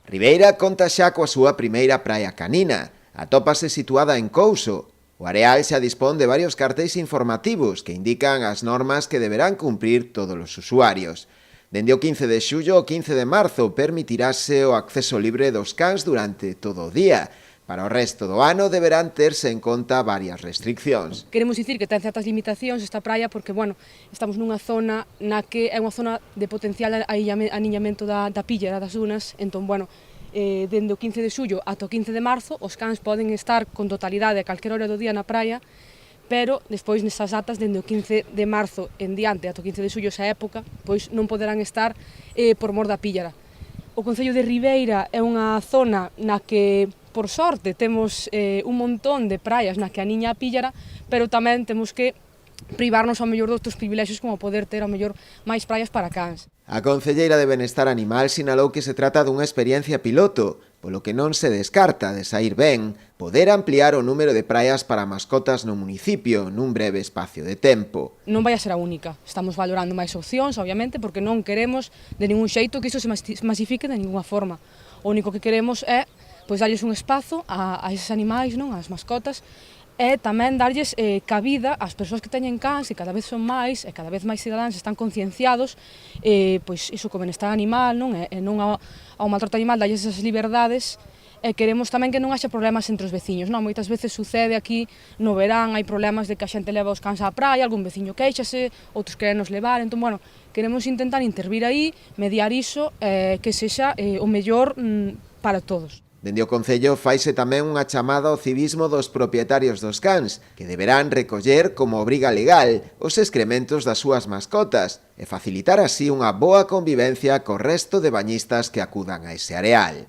Ribeira conta xa coa súa primeira praia canina. Atópase situada en Couso. O areal xa dispón de varios cartéis informativos que indican as normas que deberán cumprir todos os usuarios. Dende o 15 de xullo ao 15 de marzo permitirase o acceso libre dos cans durante todo o día. Para o resto do ano deberán terse en conta varias restriccións. Queremos dicir que ten certas limitacións esta praia porque, estamos nunha zona na que é unha zona de potencial aniñamento da píllera das dunas, entón, dende o 15 de xullo ata o 15 de marzo os cans poden estar con totalidade a calquera hora do día na praia, pero despois nestas datas, dende o 15 de marzo en diante ata o 15 de xullo, esa época, pois non poderán estar por mor da píllera. O concello de Ribeira é unha zona na que, por sorte, temos un montón de praias na que aniña a píllera, pero tamén temos que privarnos ao mellor doutros privilexios como poder ter ao mellor máis praias para cans. A concelleira de Benestar Animal sinalou que se trata dunha experiencia piloto, polo que non se descarta, de saír ben, poder ampliar o número de praias para mascotas no municipio nun breve espacio de tempo. Non vai a ser a única, estamos valorando máis opcións, obviamente, porque non queremos de ningún xeito que isto se masifique de ninguna forma. O único que queremos é darlles un espazo a eses animais, ás mascotas, e tamén darlles cabida ás persoas que teñen cans, e cada vez son máis, e cada vez máis cidadáns están concienciados, iso co benestar animal, e non ao maltrato animal, darlles esas liberdades, e queremos tamén que non haxa problemas entre os veciños, Moitas veces sucede aquí no verán, hai problemas de que a xente leva os cans á praia, algún veciño quéixase, outros querenos levar, entón, queremos intentar intervir aí, mediar iso, que sexa o mellor para todos. Dende o Concello faise tamén unha chamada ao civismo dos propietarios dos cans, que deberán recoller como obriga legal os excrementos das súas mascotas e facilitar así unha boa convivencia co resto de bañistas que acudan a ese areal.